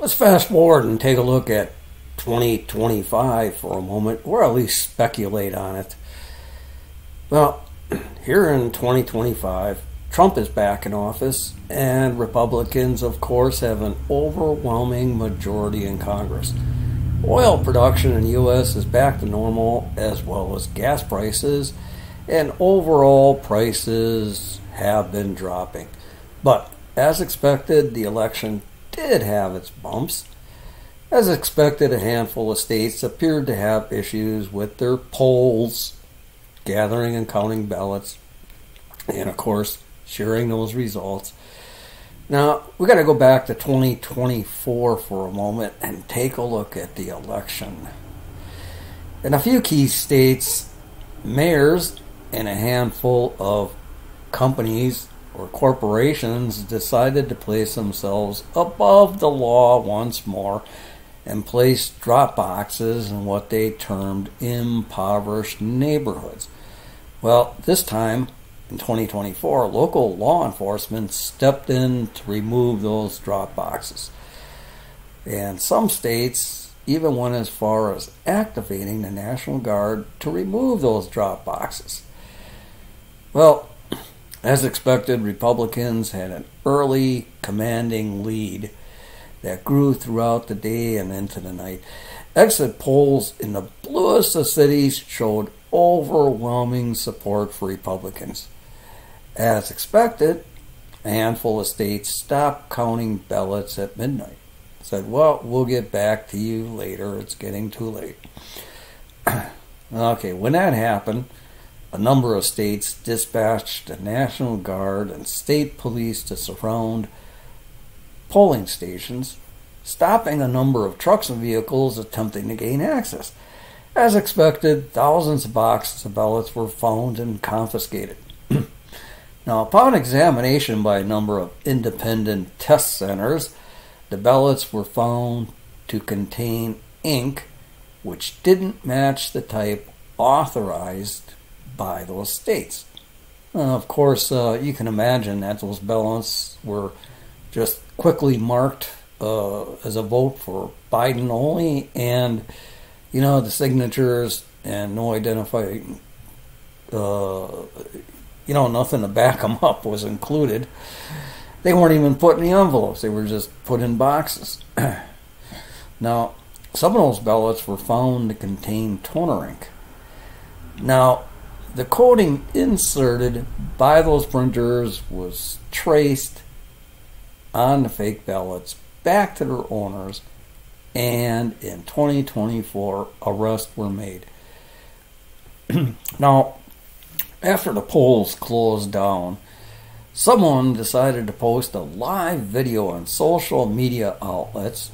Let's fast forward and take a look at 2025 for a moment, or at least speculate on it. Well, here in 2025, Trump is back in office, and Republicans, of course, have an overwhelming majority in Congress. Oil production in the U.S. is back to normal, as well as gas prices, and overall prices have been dropping. But, as expected, the election did have its bumps. As expected, a handful of states appeared to have issues with their polls, gathering and counting ballots, and of course, sharing those results. Now, we got to go back to 2024 for a moment and take a look at the election. In a few key states, mayors and a handful of companies or corporations decided to place themselves above the law once more and place drop boxes in what they termed impoverished neighborhoods. Well, this time, in 2024, local law enforcement stepped in to remove those drop boxes. And some states even went as far as activating the National Guard to remove those drop boxes. Well, as expected, Republicans had an early commanding lead that grew throughout the day and into the night. Exit polls in the bluest of cities showed overwhelming support for Republicans. As expected, a handful of states stopped counting ballots at midnight. Said, well, we'll get back to you later. It's getting too late. Okay, when that happened, a number of states dispatched the National Guard and state police to surround polling stations, stopping a number of trucks and vehicles attempting to gain access. As expected, thousands of boxes of ballots were found and confiscated. Now, upon examination by a number of independent test centers, the ballots were found to contain ink which didn't match the type authorized by those states. Of course, you can imagine that those ballots were just quickly marked as a vote for Biden only, and the signatures and no identifying, nothing to back them up was included. They weren't even put in the envelopes. They were just put in boxes. Now, some of those ballots were found to contain toner ink. Now, the coding inserted by those printers was traced on the fake ballots back to their owners, and in 2024, arrests were made. Now, after the polls closed down, someone decided to post a live video on social media outlets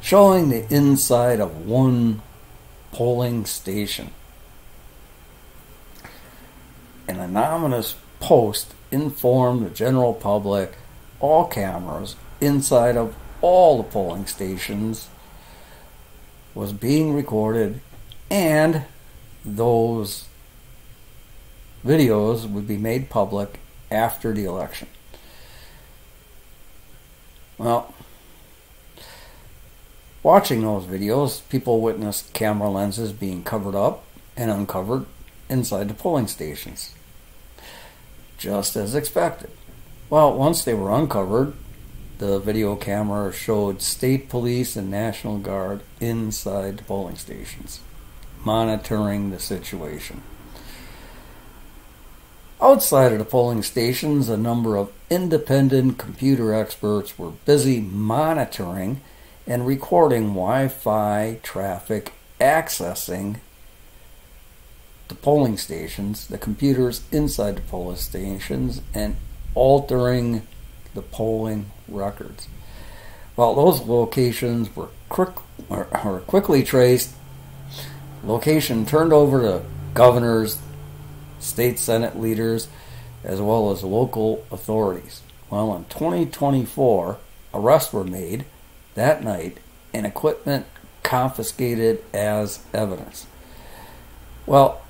showing the inside of one polling station. An anonymous post informed the general public all cameras inside of all the polling stations was being recorded, and those videos would be made public after the election. Well, watching those videos, people witnessed camera lenses being covered up and uncovered inside the polling stations, just as expected. Well, once they were uncovered, the video camera showed state police and National Guard inside the polling stations, monitoring the situation. Outside of the polling stations, a number of independent computer experts were busy monitoring and recording Wi-Fi traffic accessing the polling stations, the computers inside the polling stations, and altering the polling records. Well, those locations were quickly traced, location turned over to governors, state senate leaders, as well as local authorities. Well, in 2024, arrests were made that night and equipment confiscated as evidence. Well,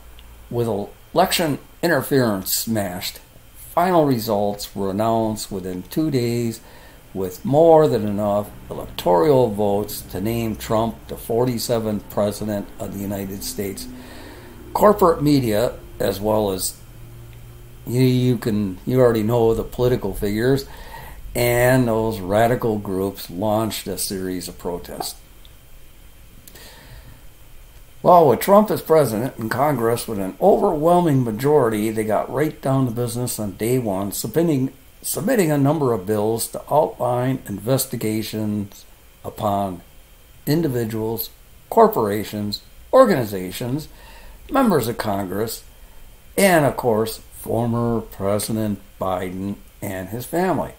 with election interference smashed, final results were announced within 2 days with more than enough electoral votes to name Trump the 47th President of the United States. Corporate media, as well as you already know the political figures, and those radical groups launched a series of protests. Well, with Trump as president and Congress with an overwhelming majority, they got right down to business on day one, submitting a number of bills to outline investigations upon individuals, corporations, organizations, members of Congress, and, of course, former President Biden and his family.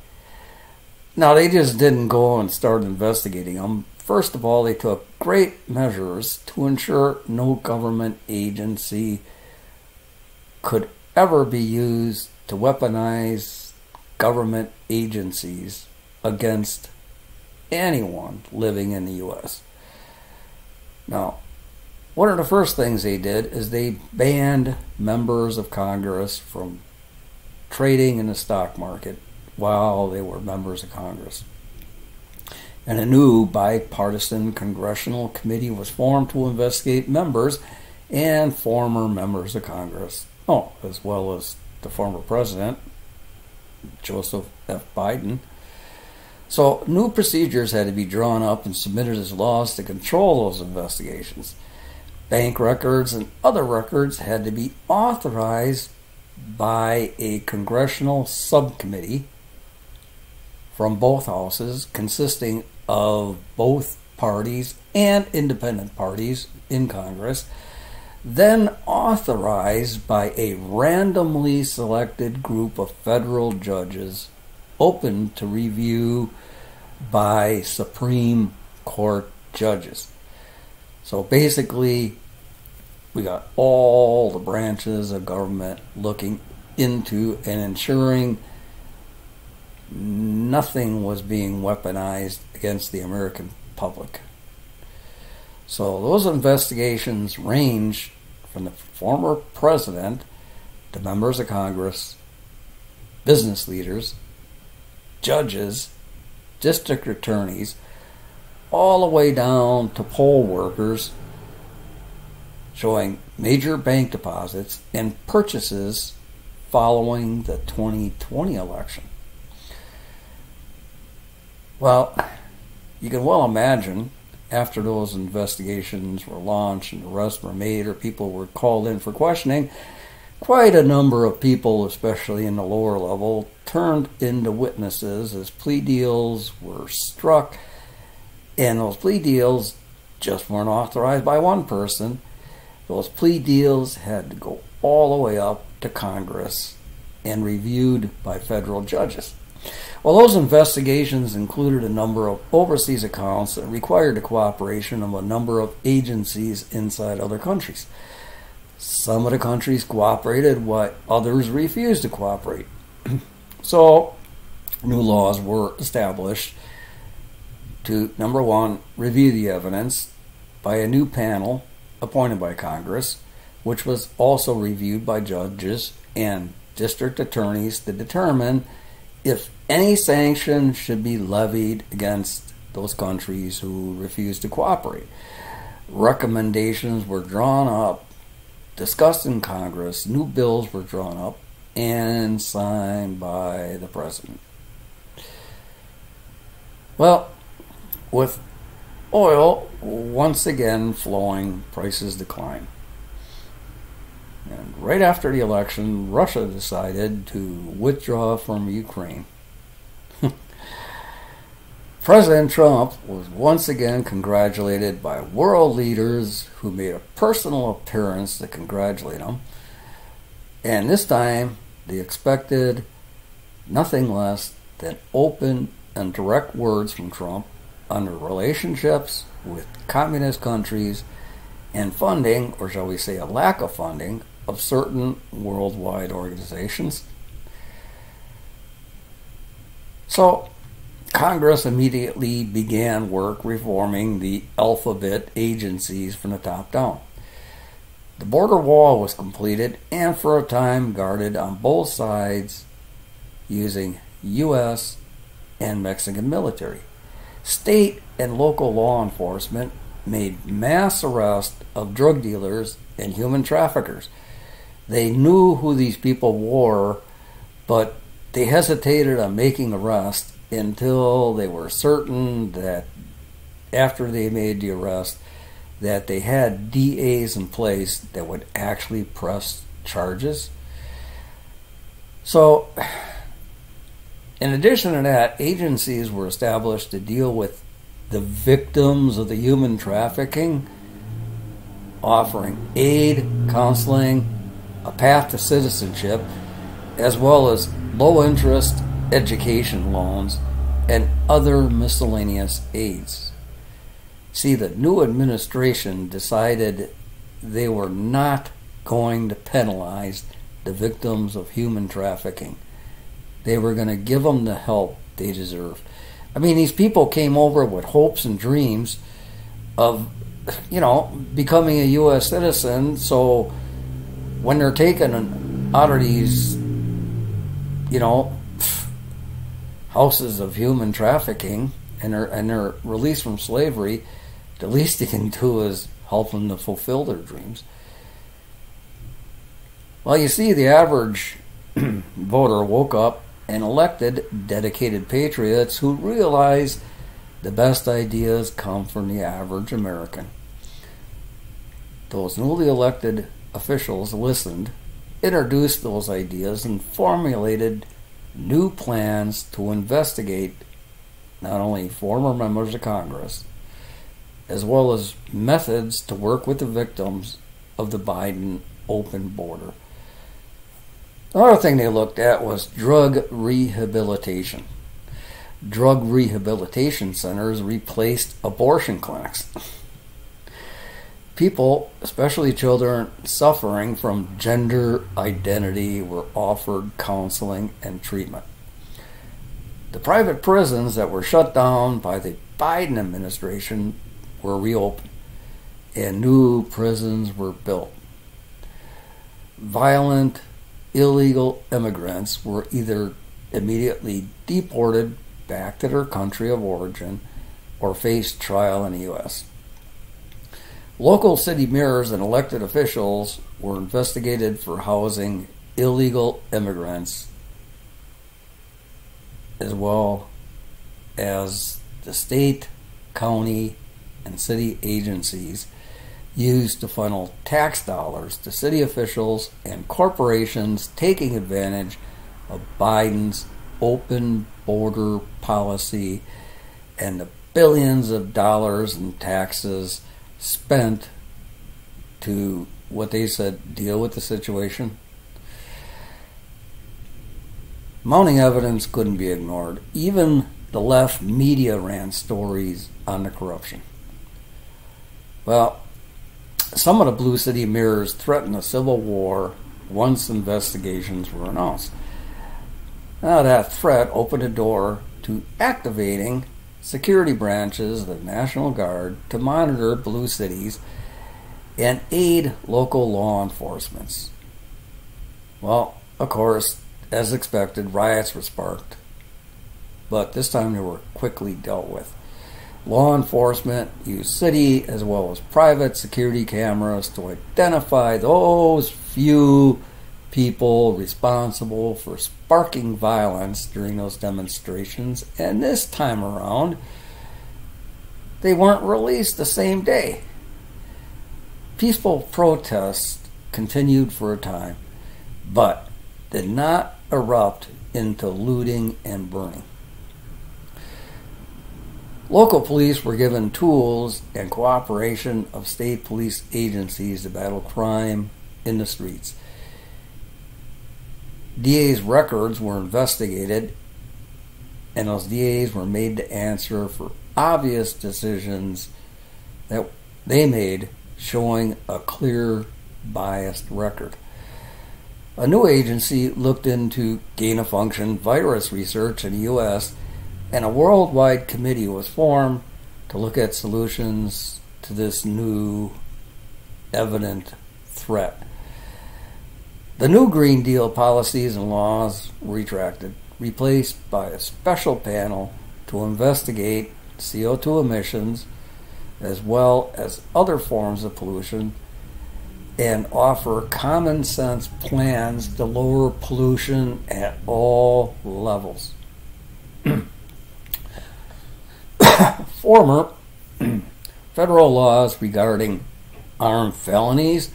Now, they just didn't go and start investigating them. First of all, they took great measures to ensure no government agency could ever be used to weaponize government agencies against anyone living in the U.S. Now, one of the first things they did is they banned members of Congress from trading in the stock market while they were members of Congress. And a new bipartisan congressional committee was formed to investigate members and former members of Congress, as well as the former president, Joseph F. Biden. So new procedures had to be drawn up and submitted as laws to control those investigations. Bank records and other records had to be authorized by a congressional subcommittee from both houses, consisting of both parties and independent parties in Congress, then authorized by a randomly selected group of federal judges, open to review by Supreme Court judges. So basically, we got all the branches of government looking into and ensuring nothing was being weaponized against the American public. So those investigations range from the former president to members of Congress, business leaders, judges, district attorneys, all the way down to poll workers, showing major bank deposits and purchases following the 2020 election. Well, you can well imagine, after those investigations were launched and arrests were made or people were called in for questioning, quite a number of people, especially in the lower level, turned into witnesses as plea deals were struck, and those plea deals just weren't authorized by one person. Those plea deals had to go all the way up to Congress and reviewed by federal judges. Well, those investigations included a number of overseas accounts that required the cooperation of a number of agencies inside other countries. Some of the countries cooperated while others refused to cooperate. So, new laws were established to, number one, review the evidence by a new panel appointed by Congress, which was also reviewed by judges and district attorneys to determine if any sanction should be levied against those countries who refused to cooperate. Recommendations were drawn up, discussed in Congress, new bills were drawn up, and signed by the president. Well, with oil once again flowing, prices decline. And right after the election, Russia decided to withdraw from Ukraine. President Trump was once again congratulated by world leaders who made a personal appearance to congratulate him. And this time, they expected nothing less than open and direct words from Trump on the relationships with communist countries and funding, or shall we say a lack of funding, of certain worldwide organizations. So, Congress immediately began work reforming the alphabet agencies from the top down. The border wall was completed and for a time guarded on both sides using U.S. and Mexican military. State and local law enforcement made mass arrests of drug dealers and human traffickers. They knew who these people were, but they hesitated on making arrests until they were certain that after they made the arrest that they had DAs in place that would actually press charges. So, in addition to that, agencies were established to deal with the victims of the human trafficking, offering aid, counseling, a path to citizenship, as well as low-interest education loans and other miscellaneous aids. See, the new administration decided they were not going to penalize the victims of human trafficking. They were going to give them the help they deserve. I mean, these people came over with hopes and dreams of, becoming a U.S. citizen, so when they're taken out of these, houses of human trafficking and they're released from slavery, the least you can do is help them to fulfill their dreams. Well, you see, the average voter woke up and elected dedicated patriots who realize the best ideas come from the average American. Those newly elected officials listened, introduced those ideas, and formulated new plans to investigate not only former members of Congress, as well as methods to work with the victims of the Biden open border. Another thing they looked at was drug rehabilitation. Drug rehabilitation centers replaced abortion clinics. People, especially children suffering from gender identity, were offered counseling and treatment. The private prisons that were shut down by the Biden administration were reopened, and new prisons were built. Violent, illegal immigrants were either immediately deported back to their country of origin or faced trial in the U.S. Local city mayors and elected officials were investigated for housing illegal immigrants, as well as the state, county, and city agencies used to funnel tax dollars to city officials and corporations taking advantage of Biden's open border policy and the billions of dollars in taxes spent to, what they said, deal with the situation. Mounting evidence couldn't be ignored. Even the left media ran stories on the corruption. Well, some of the Blue City mayors threatened a civil war once investigations were announced. Now, that threat opened a door to activating security branches of the National Guard to monitor blue cities and aid local law enforcement. Well, of course, as expected, riots were sparked, but this time they were quickly dealt with. Law enforcement used city as well as private security cameras to identify those few people responsible for sparking violence during those demonstrations, and this time around, they weren't released the same day. Peaceful protests continued for a time, but did not erupt into looting and burning. Local police were given tools and cooperation of state police agencies to battle crime in the streets. DA's records were investigated, and those DAs were made to answer for obvious decisions that they made showing a clear, biased record. A new agency looked into gain-of-function virus research in the U.S., and a worldwide committee was formed to look at solutions to this new, evident threat. The new Green Deal policies and laws were replaced by a special panel to investigate CO2 emissions as well as other forms of pollution and offer common sense plans to lower pollution at all levels. Former federal laws regarding armed felonies.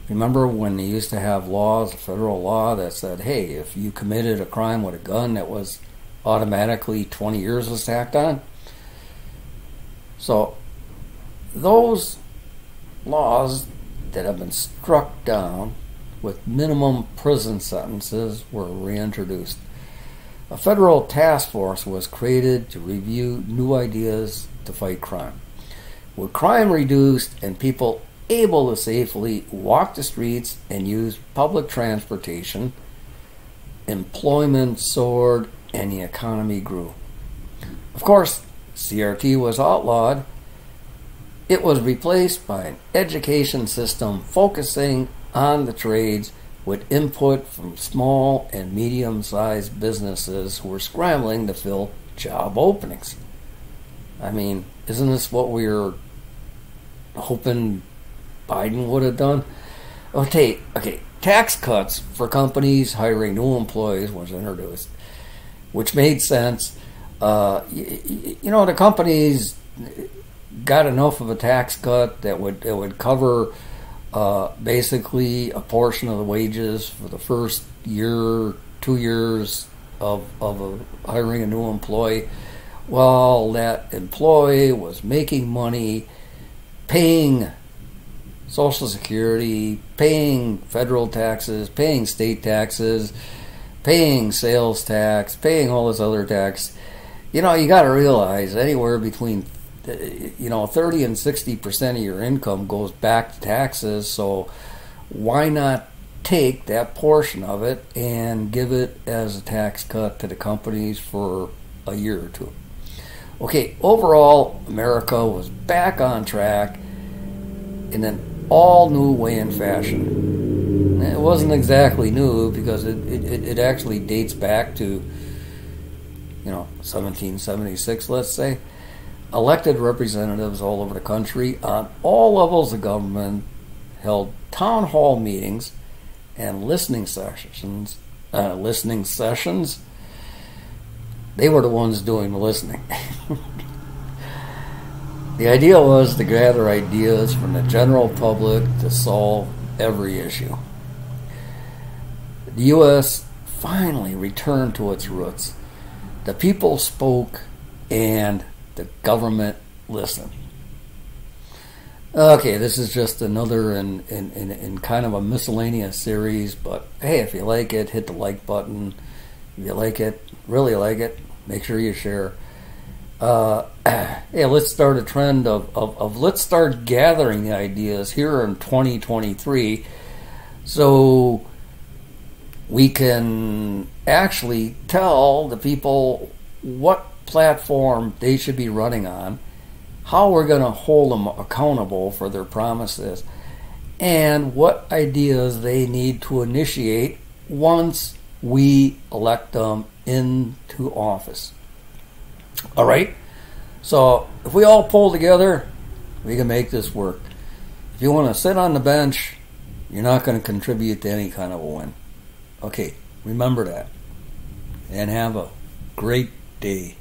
Remember when they used to have laws, a federal law that said, hey, if you committed a crime with a gun, that was automatically 20 years was tacked on? So those laws that have been struck down with minimum prison sentences were reintroduced. A federal task force was created to review new ideas to fight crime. With crime reduced and people able to safely walk the streets and use public transportation, employment soared and the economy grew. Of course, CRT was outlawed. It was replaced by an education system focusing on the trades with input from small and medium-sized businesses who were scrambling to fill job openings. I mean, isn't this what we were hoping Biden would have done? Okay, tax cuts for companies hiring new employees was introduced, which made sense. The companies got enough of a tax cut that would cover basically a portion of the wages for the first year, 2 years of hiring a new employee, while that employee was making money, paying Social Security, paying federal taxes, paying state taxes, paying sales tax, paying all this other tax. You got to realize anywhere between 30 and 60% of your income goes back to taxes, so why not take that portion of it and give it as a tax cut to the companies for a year or two? Okay, overall, America was back on track in an all-new way and fashion. It wasn't exactly new because it actually dates back to 1776, let's say. Elected representatives all over the country on all levels of government held town hall meetings and listening sessions. They were the ones doing the listening. The idea was to gather ideas from the general public to solve every issue. The U.S. finally returned to its roots. The people spoke and the government listened. Okay, this is just another in kind of a miscellaneous series, but hey, if you like it, hit the like button. If you like it, really like it, make sure you share. Hey, let's start a trend of let's start gathering the ideas here in 2023 so we can actually tell the people what platform they should be running on, how we're going to hold them accountable for their promises, and what ideas they need to initiate once we elect them into office. All right? So if we all pull together, we can make this work. If you want to sit on the bench, you're not going to contribute to any kind of a win. Okay, remember that. And have a great day.